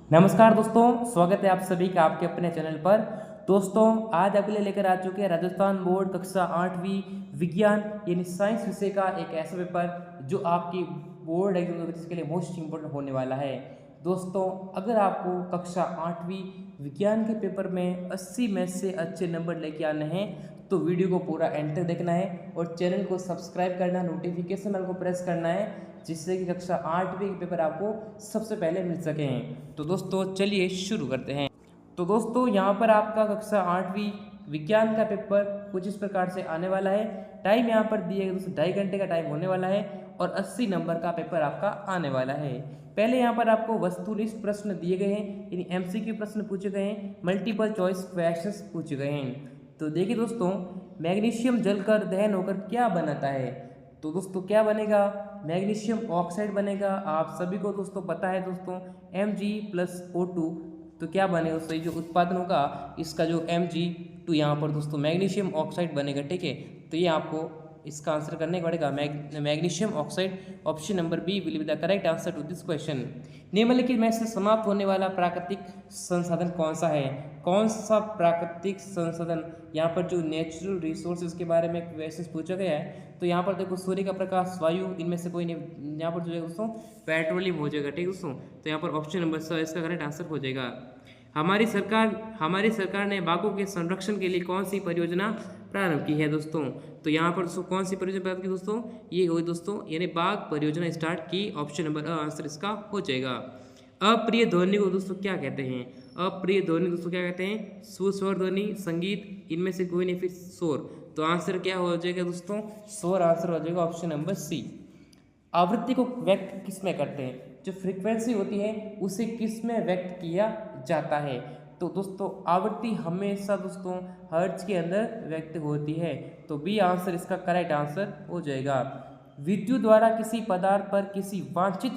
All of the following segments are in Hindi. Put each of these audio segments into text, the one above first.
नमस्कार दोस्तों, स्वागत है आप सभी का आपके अपने चैनल पर। दोस्तों, आज आपके लिए लेकर आ चुके हैं राजस्थान बोर्ड कक्षा 8वीं विज्ञान यानी साइंस विषय का एक ऐसा पेपर जो आपकी बोर्ड एग्जाम के लिए मोस्ट इम्पोर्टेंट होने वाला है। दोस्तों, अगर आपको कक्षा 8वीं विज्ञान के पेपर में 80 में से अच्छे नंबर लेके आने हैं तो वीडियो को पूरा एंड तक देखना है और चैनल को सब्सक्राइब करना, नोटिफिकेशन बेल को प्रेस करना है, जिससे कि कक्षा 8वीं के पेपर आपको सबसे पहले मिल सकें। तो दोस्तों चलिए शुरू करते हैं। तो दोस्तों, यहाँ पर आपका कक्षा 8वीं विज्ञान का पेपर कुछ इस प्रकार से आने वाला है। टाइम यहाँ पर दिए गए दोस्तों 2.5 घंटे का टाइम होने वाला है और 80 नंबर का पेपर आपका आने वाला है। पहले यहाँ पर आपको वस्तुनिष्ठ प्रश्न दिए गए हैं, यानी एमसीक्यू प्रश्न पूछे गए हैं, मल्टीपल चॉइस क्वेश्चंस पूछे गए हैं। तो देखिए दोस्तों, मैग्नीशियम जलकर दहन होकर क्या बनाता है? तो दोस्तों क्या बनेगा? मैग्नीशियम ऑक्साइड बनेगा। आप सभी को दोस्तों पता है दोस्तों, Mg+O2। तो क्या बनेगा दोस्तों? ये जो उत्पादन होगा इसका जो Mg2 यहाँ पर दोस्तों मैग्नीशियम ऑक्साइड बनेगा। ठीक है, तो ये आपको इसका आंसर करने का पड़ेगा magnesium oxide. Option number B will be the correct answer to this question. निम्नलिखित में से समाप्त होने वाला प्राकृतिक संसाधन कौन सा है? कौन सा प्राकृतिक संसाधन? यहाँ पर जो नेचुरल रिसोर्सेज के बारे में क्वेश्चन पूछा गया है। तो यहाँ पर देखो, सूर्य का प्रकाश, वायु, इनमें से कोई नहीं। यहाँ पर जो है दोस्तों पेट्रोलियम हो जाएगा। ठीक है दोस्तों, तो यहाँ पर ऑप्शन नंबर स इसका करेक्ट आंसर हो जाएगा। हमारी सरकार ने बाघों के संरक्षण के लिए कौन सी परियोजना प्रारंभ की है दोस्तों? तो यहाँ पर दोस्तों कौन सी परियोजना प्रारंभ की दोस्तों? ये हुई दोस्तों, यानी बाघ परियोजना स्टार्ट की। ऑप्शन नंबर आंसर इसका हो जाएगा। अप्रिय ध्वनि को दोस्तों क्या कहते हैं? अप्रिय ध्वनि दोस्तों क्या कहते हैं? सुस्वर ध्वनि, संगीत, इनमें से कोई नहीं, फिर शोर। तो आंसर क्या हो जाएगा दोस्तों? शोर आंसर हो जाएगा, ऑप्शन नंबर सी। आवृत्ति को व्यक्त किस में करते हैं? जो फ्रीक्वेंसी होती है उसे किस में व्यक्त किया जाता है? तो दोस्तों आवृत्ति हमेशा दोस्तों हर्ट्ज के अंदर व्यक्त होती है। तो बी आंसर इसका करेक्ट आंसर हो जाएगा। विद्युत द्वारा किसी पदार्थ पर किसी वांछित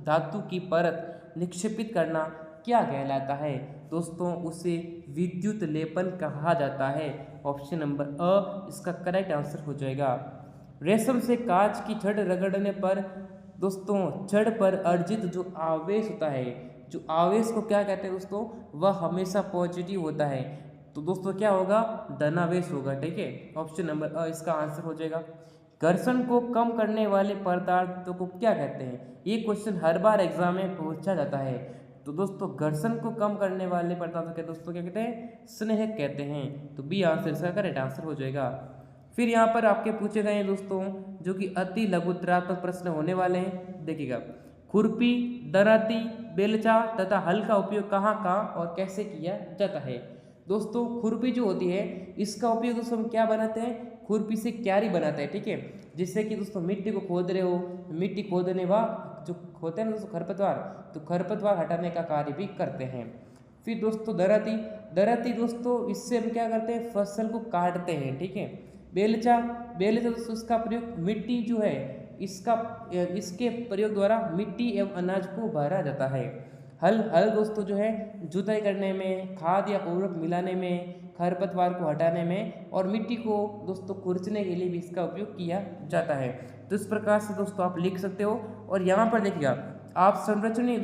धातु की परत निक्षेपित करना क्या कहलाता है? दोस्तों उसे विद्युत लेपन कहा जाता है। ऑप्शन नंबर अ इसका करेक्ट आंसर हो जाएगा। रेशम से कांच की छड़ रगड़ने पर दोस्तों छड़ पर अर्जित जो आवेश होता है, जो आवेश को क्या कहते हैं दोस्तों? वह हमेशा पॉजिटिव होता है। तो दोस्तों क्या होगा? धनावेश होगा। ठीक है, ऑप्शन नंबर अ इसका आंसर हो जाएगा। घर्षण को कम करने वाले पदार्थों को क्या कहते हैं? ये क्वेश्चन हर बार एग्जाम में पूछा जाता है। तो दोस्तों घर्षण को कम करने वाले पदार्थों के दोस्तों क्या कहते हैं? स्नेहक कहते हैं। तो बी आंसर इसका करेक्ट आंसर हो जाएगा। फिर यहाँ पर आपके पूछे गए हैं दोस्तों जो कि अति लघुत्तरात्मक प्रश्न होने वाले हैं। देखिएगा, खुरपी, दराती, बेलचा तथा हल का उपयोग कहाँ कहाँ और कैसे किया जाता है? दोस्तों खुरपी जो होती है इसका उपयोग दोस्तों हम क्या बनाते हैं? खुरपी से क्यारी बनाते हैं। ठीक है, जिससे कि दोस्तों मिट्टी को खोद रहे हो, मिट्टी खोदने व जो होते हैं ना दोस्तों खरपतवार, तो खरपतवार हटाने का कार्य भी करते हैं। फिर दोस्तों दराती, दराती दोस्तों इससे हम क्या करते हैं? फसल को काटते हैं। ठीक है, बेलचा, बेलचा दोस्तों इसका प्रयोग मिट्टी जो है इसका इसके प्रयोग द्वारा मिट्टी एवं अनाज को भरा जाता है। हल, हल दोस्तों जो है जुताई करने में, खाद या उर्वरक मिलाने में, खरपतवार को हटाने में और मिट्टी को दोस्तों खुरचने के लिए भी इसका उपयोग किया जाता है। तो इस प्रकार से दोस्तों आप लिख सकते हो। और यहाँ पर देखिएगा, आप संरचनीय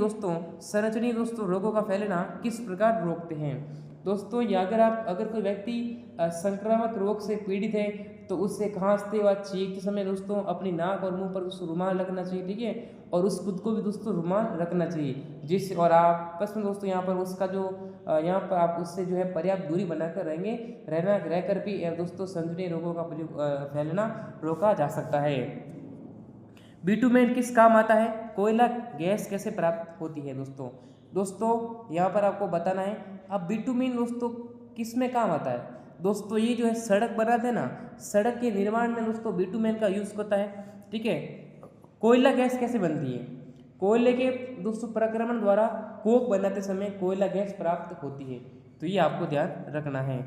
दोस्तों रोगों का फैलना किस प्रकार रोकते हैं? दोस्तों ये अगर कोई व्यक्ति संक्रामक रोग से पीड़ित है तो उससे खांसते व छींकते समय दोस्तों अपनी नाक और मुंह पर दोस्तों रुमाल रखना चाहिए। ठीक है, और उस खुद को भी दोस्तों रुमाल रखना चाहिए, जिससे और आपस में दोस्तों यहाँ पर उसका जो यहाँ पर आप उससे जो है पर्याप्त दूरी बनाकर रहकर भी दोस्तों संक्रामक रोगों का फैलना रोका जा सकता है। बिटुमेन किस काम आता है? कोयला गैस कैसे प्राप्त होती है दोस्तों? दोस्तों यहाँ पर आपको बताना है। अब बिटुमेन दोस्तों किस में काम आता है? दोस्तों ये जो है सड़क बनाते हैं ना, सड़क के निर्माण में दोस्तों बिटुमेन का यूज़ होता है। ठीक है, कोयला गैस कैसे बनती है? कोयले के दोस्तों प्रक्रमण द्वारा कोक बनाते समय कोयला गैस प्राप्त होती है। तो ये आपको ध्यान रखना है।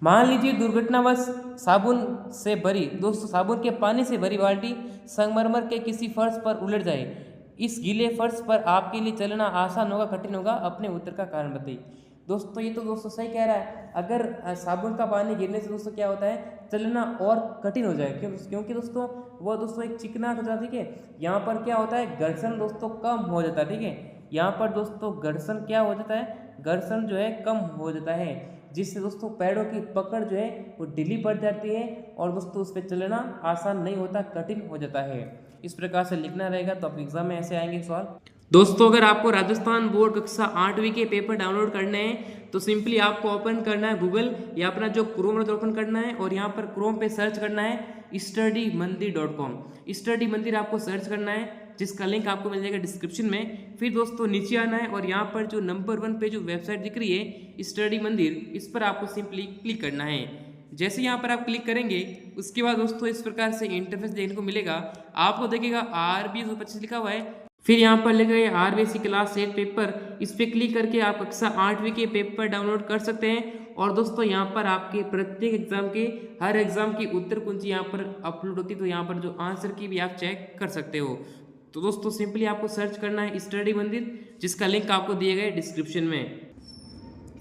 मान लीजिए दुर्घटनावश साबुन से भरी दोस्तों साबुन के पानी से भरी बाल्टी संगमरमर के किसी फर्श पर उलट जाए। इस गीले फर्श पर आपके लिए चलना आसान होगा कठिन होगा? अपने उत्तर का कारण बताइए। दोस्तों ये तो दोस्तों सही कह रहा है। अगर साबुन का पानी गिरने से दोस्तों क्या होता है? चलना और कठिन हो जाए। क्योंकि दोस्तों वो दोस्तों एक चिकना हो जाता है। ठीक है, यहाँ पर क्या होता है? घर्षण दोस्तों कम हो जाता है। ठीक है, यहाँ पर दोस्तों घर्षण क्या हो जाता है, घर्षण जो है कम हो जाता है, जिससे दोस्तों पैरों की पकड़ जो है वो ढीली पड़ जाती है और दोस्तों उस पर चलना आसान नहीं होता, कठिन हो जाता है। इस प्रकार से लिखना रहेगा तो आपके एग्जाम में ऐसे आएंगे सवाल। दोस्तों अगर आपको राजस्थान बोर्ड कक्षा 8वीं के पेपर डाउनलोड करने हैं तो सिंपली आपको ओपन करना है गूगल या अपना जो क्रोम ब्राउज़र ओपन करना है और यहाँ पर क्रोम पे सर्च करना है studymandir.com। स्टडी मंदिर आपको सर्च करना है, जिसका लिंक आपको मिल जाएगा डिस्क्रिप्शन में। फिर दोस्तों नीचे आना है और यहाँ पर जो नंबर 1 पे जो वेबसाइट दिख रही है स्टडी मंदिर, इस पर आपको सिंपली क्लिक करना है। जैसे यहाँ पर आप क्लिक करेंगे उसके बाद दोस्तों इस प्रकार से इंटरफेस देखने को मिलेगा। आपको देखिएगा RBS 25 लिखा हुआ है, फिर यहाँ पर लिखा है RBSc क्लास 8 पेपर, इस पर क्लिक करके आप कक्षा 8वीं के पेपर डाउनलोड कर सकते हैं। और दोस्तों यहाँ पर आपके प्रत्येक एग्जाम के हर एग्जाम की उत्तर कुंजी यहाँ पर अपलोड होती है, तो यहाँ पर जो आंसर की भी आप चेक कर सकते हो। तो दोस्तों सिंपली आपको सर्च करना है स्टडी मंदिर, जिसका लिंक आपको दिए गए डिस्क्रिप्शन में।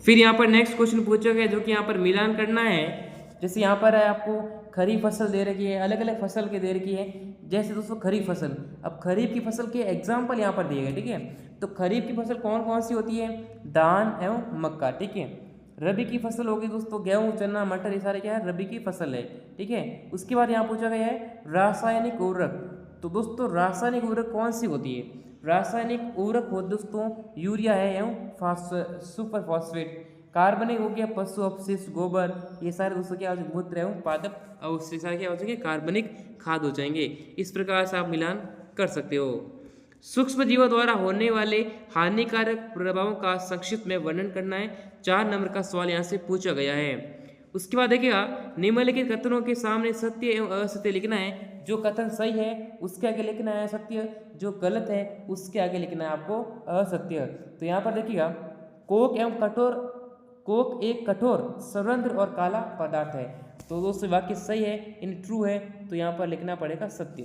फिर यहाँ पर नेक्स्ट क्वेश्चन पूछा गया जो कि यहाँ पर मिलान करना है। जैसे यहाँ पर है आपको खरीफ फसल दे रखी है, अलग अलग फसल के दे रखी है। जैसे दोस्तों खरीफ फसल, अब खरीफ की फसल के एग्जाम्पल यहाँ पर दिए गए, ठीक है। तो खरीफ की फसल कौन कौन सी होती है, धान एवं मक्का, ठीक है। रबी की फसल होगी दोस्तों गेहूं, चना, मटर, ये सारे क्या है रबी की फसल है, ठीक है। उसके बाद यहाँ पूछा गया है रासायनिक उर्वरक। तो दोस्तों रासायनिक उर्वरक कौन सी होती है, रासायनिक उर्वरक हो दोस्तों यूरिया है एवं सुपर फॉस्फेट। कार्बनिक हो गया पशु अपशिष्ट, गोबर, ये सारे दोस्तों क्या हो, मूत्र एवं पादप अवशेष सारे क्या हो जाएंगे, कार्बनिक खाद हो जाएंगे। इस प्रकार से आप मिलान कर सकते हो। सूक्ष्म जीवों द्वारा होने वाले हानिकारक प्रभावों का संक्षिप्त में वर्णन करना है। 4 नंबर का सवाल यहाँ से पूछा गया है। उसके बाद देखिएगा निम्नलिखित कथनों के सामने सत्य एवं असत्य लिखना है। जो कथन सही है उसके आगे लिखना है सत्य, जो गलत है उसके आगे लिखना है आपको असत्य। तो यहाँ पर देखिएगा कोक एक कठोर सरंध्र और काला पदार्थ है। तो दोस्तों वाक्य सही है, इन ट्रू है, तो यहाँ पर लिखना पड़ेगा सत्य।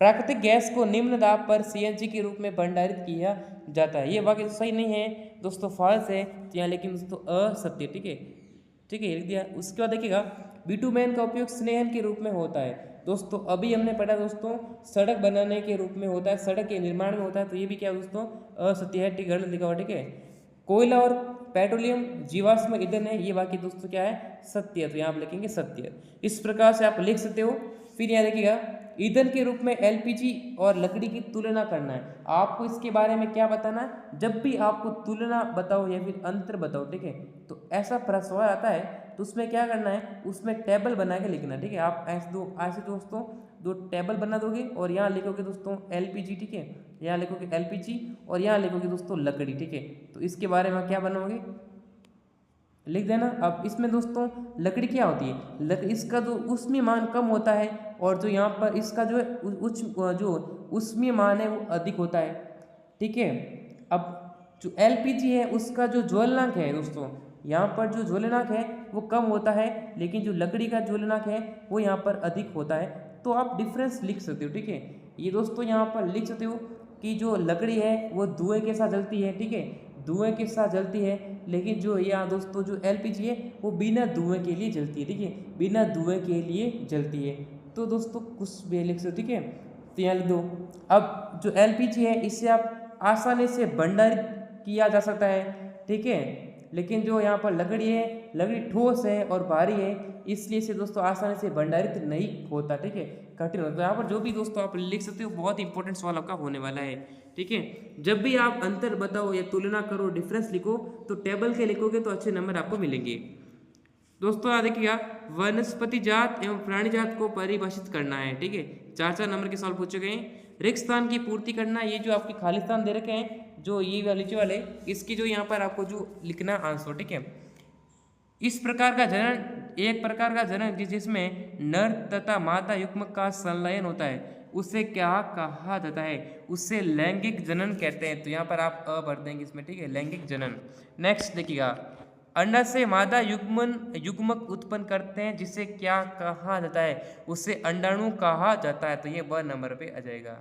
प्राकृतिक गैस को निम्न दाब पर CNG के रूप में भंडारित किया जाता है, ये वाक्य सही नहीं है दोस्तों, फॉल्स है, तो यहाँ लेकिन दोस्तों असत्य, ठीक है, ठीक है लिख दिया। उसके बाद देखिएगा बिटुमेन का उपयोग स्नेहन के रूप में होता है। दोस्तों अभी हमने पढ़ा दोस्तों सड़क बनाने के रूप में होता है, सड़क के निर्माण में होता है, तो ये भी क्या दोस्तों असत्य है, ठीक गलत लिखा हुआ, ठीक है। कोयला और पेट्रोलियम जीवाश्म ईंधन है, ये बाकी दोस्तों क्या है सत्य, तो यहाँ आप लिखेंगे सत्य। इस प्रकार से आप लिख सकते हो। फिर यहाँ देखिएगा ईंधन के रूप में LPG और लकड़ी की तुलना करना है। आपको इसके बारे में क्या बताना है, जब भी आपको तुलना बताओ या फिर अंतर बताओ, ठीक है, तो ऐसा प्रश्न आता है तो उसमें क्या करना है, उसमें टेबल बना के लिखना, ठीक है। आप ऐसे दोस्तों 2 टेबल बना दोगे और यहाँ लिखोगे दोस्तों LPG, ठीक है, यहाँ लिखोगे LPG और यहाँ लिखोगे दोस्तों लकड़ी, ठीक है। तो इसके बारे में क्या बनाओगे लिख देना। अब इसमें दोस्तों लकड़ी क्या होती है, लकड़ी इसका जो ऊष्मीय मान कम होता है और जो यहाँ पर इसका जो है जो ऊष्मीय मान है वो अधिक होता है, ठीक है। अब जो LPG है उसका जो ज्वलनांक है दोस्तों, यहाँ पर जो ज्वलनांक है वो कम होता है, लेकिन जो लकड़ी का ज्वलनांक है वो यहाँ पर अधिक होता है। तो आप डिफरेंस लिख सकते हो, ठीक है। ये दोस्तों यहाँ पर लिख सकते हो कि जो लकड़ी है वो धुएं के साथ जलती है, ठीक है, धुएं के साथ जलती है, लेकिन जो यहाँ दोस्तों जो LPG है वो बिना धुएं के लिए जलती है, ठीक है, बिना धुएं के लिए जलती है। तो दोस्तों कुछ भी लिख सकते हो, ठीक है, तो यहाँ लिख दो। अब जो LPG है इसे आप आसानी से भंडारित किया जा सकता है, ठीक है, लेकिन जो यहाँ पर लकड़ी है, लकड़ी ठोस है और भारी है, इसलिए इसे दोस्तों आसानी से भंडारित नहीं होता, ठीक है, कठिन होता है। यहाँ पर जो भी दोस्तों आप लिख सकते हो, बहुत इंपॉर्टेंट सवाल आपका होने वाला है, ठीक है। जब भी आप अंतर बताओ या तुलना करो, डिफरेंस लिखो, तो टेबल के लिखोगे तो अच्छे नंबर आपको मिलेंगे। दोस्तों यहाँ देखिएगा वनस्पति जात एवं प्राणी जात को परिभाषित करना है, ठीक है, 4 नंबर के सवाल पूछे गए। रिक्त स्थान की पूर्ति करना, ये जो आपके खाली स्थान दे रखे हैं, जो ये वाले वाले, इसकी जो यहाँ पर आपको जो लिखना आंसर, ठीक है। इस प्रकार का जनन, एक प्रकार का जनन जिसमें नर तथा मादा युग्मक का संलयन होता है, उसे क्या कहा जाता है, उसे लैंगिक जनन कहते हैं। तो यहाँ पर आप भर देंगे इसमें, ठीक है, लैंगिक जनन। नेक्स्ट देखिएगा अंडा से मादा युग्मक उत्पन्न करते हैं, जिसे क्या कहा जाता है, उसे अंडाणु कहा जाता है। तो ये 2 नंबर पे आ जाएगा।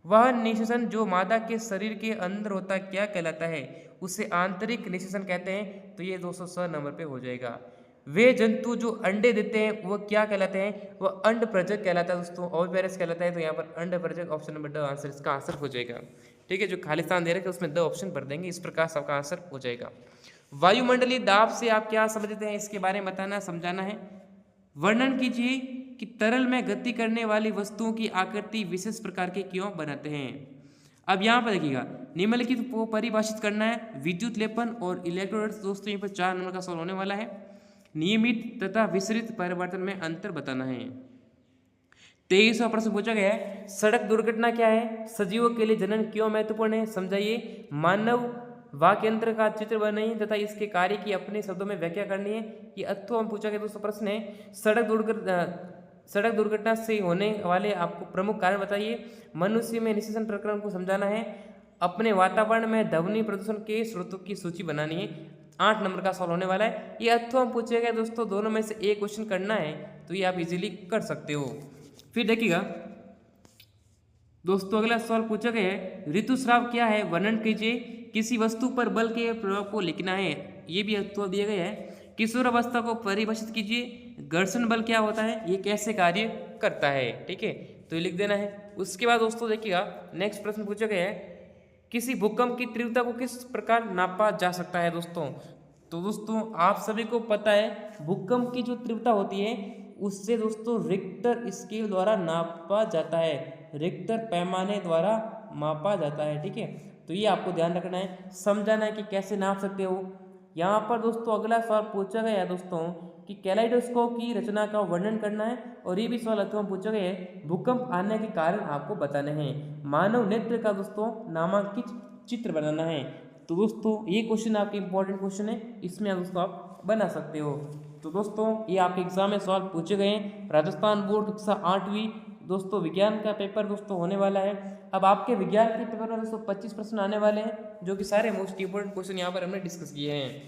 वह निषेचन जो मादा के शरीर के अंदर होता है क्या कहलाता है, उसे आंतरिक निषेचन कहते हैं। तो ये 200 नंबर पे हो जाएगा। वे जंतु जो अंडे देते हैं वो क्या कहलाते हैं, वह अंड प्रजक कहलाता है दोस्तों, ओविपेरस कहलाता है। तो यहाँ पर अंड प्रजक ऑप्शन नंबर ड आंसर, इसका आंसर हो जाएगा। ठीक है, जो खाली स्थान दे रखे हैं उसमें 2 ऑप्शन भर देंगे, इस प्रकार से आपका आंसर हो जाएगा। वायुमंडलीय दाब से आप क्या समझते हैं, इसके बारे में बताना समझाना है। वर्णन कीजिए कि तरल में गति करने वाली वस्तुओं की आकृति विशेष प्रकार के क्यों बनाते हैं। अब यहाँ पर देखिएगा, निम्नलिखित को परिभाषित करना है। विद्युत लेपन और इलेक्ट्रोड्स दोस्तों यहाँ पर 4 नंबर का सवाल होने वाला है। नियमित तथा विसरित परिवर्तन में अंतर बताना है। 23वां प्रश्न पूछा गया है, सड़क दुर्घटना क्या है, सजीवों के लिए जनन क्यों महत्वपूर्ण है, समझाइए। मानव वाक्यंत्र का चित्र बनाइए तथा इसके कार्य की अपने शब्दों में व्याख्या करनी है। ये अथवा में पूछा गया दोस्तों प्रश्न है। सड़क दुर्घटना से होने वाले आपको प्रमुख कारण बताइए। मनुष्य में निषेचन प्रकरण को समझाना है। अपने वातावरण में ध्वनि प्रदूषण के स्रोतों की सूची बनानी है। 8 नंबर का सवाल होने वाला है। ये अथवा में पूछा गया दोस्तों, दोनों में से एक क्वेश्चन करना है तो ये आप इजीली कर सकते हो। फिर देखिएगा दोस्तों, अगला सवाल पूछा गया है, ऋतुस्राव क्या है, वर्णन कीजिए। किसी वस्तु पर बल के प्रभाव को लिखना है, ये भी अथवा दिया गया है। किशोरावस्था को परिभाषित कीजिए। घर्षण बल क्या होता है, ये कैसे कार्य करता है, ठीक है, तो ये लिख देना है। उसके बाद दोस्तों देखिएगा, नेक्स्ट प्रश्न पूछा गया है, किसी भूकंप की तीव्रता को किस प्रकार नापा जा सकता है दोस्तों। तो दोस्तों आप सभी को पता है, भूकंप की जो तीव्रता होती है उससे दोस्तों रिक्टर स्केल द्वारा नापा जाता है, रिक्टर पैमाने द्वारा मापा जाता है, ठीक है। तो ये आपको ध्यान रखना है, समझाना है कि कैसे नाप सकते हो। यहाँ पर दोस्तों अगला सवाल पूछा गया है दोस्तों कि कैलाइडोस्कोप की रचना का वर्णन करना है, और ये भी सवाल अथवा पूछा गया है, भूकंप आने के कारण आपको बताने हैं। मानव नेत्र का दोस्तों नामांकित चित्र बनाना है। तो दोस्तों ये क्वेश्चन आपके इंपॉर्टेंट क्वेश्चन है, इसमें दोस्तों आप बना सकते हो। तो दोस्तों ये आपके एग्जाम में सवाल पूछे गए हैं। राजस्थान बोर्ड कक्षा 8वीं दोस्तों विज्ञान का पेपर दोस्तों होने वाला है। अब आपके विज्ञान के पेपर में दोस्तों 25 प्रश्न आने वाले हैं, जो कि सारे मोस्ट इंपोर्टेंट क्वेश्चन यहाँ पर हमने डिस्कस किए हैं।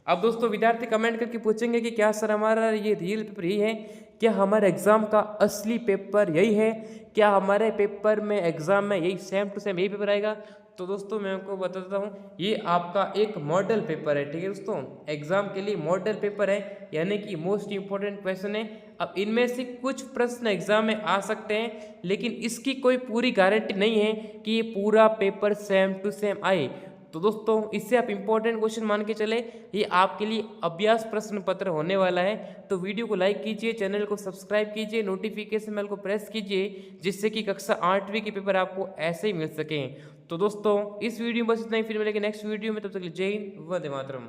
अब दोस्तों विद्यार्थी कमेंट करके पूछेंगे कि क्या सर हमारा ये रियल पेपर यही है, क्या हमारे एग्जाम का असली पेपर यही है, क्या हमारे पेपर में एग्जाम में यही सेम टू सेम यही पेपर आएगा। तो दोस्तों मैं आपको बताता हूँ, ये आपका एक मॉडल पेपर है, ठीक है दोस्तों, एग्जाम के लिए मॉडल पेपर है, यानी कि मोस्ट इंपॉर्टेंट क्वेश्चन है। अब इनमें से कुछ प्रश्न एग्जाम में आ सकते हैं, लेकिन इसकी कोई पूरी गारंटी नहीं है कि ये पूरा पेपर सेम टू सेम आए। तो दोस्तों इससे आप इंपॉर्टेंट क्वेश्चन मान के चले, ये आपके लिए अभ्यास प्रश्न पत्र होने वाला है। तो वीडियो को लाइक कीजिए, चैनल को सब्सक्राइब कीजिए, नोटिफिकेशन बेल को प्रेस कीजिए, जिससे कि कक्षा 8वीं के पेपर आपको ऐसे ही मिल सकें। तो दोस्तों इस वीडियो में बस इतना ही, फिर मिलेंगे नेक्स्ट वीडियो में, तब तक के लिए जय हिंद, वंदे मातरम।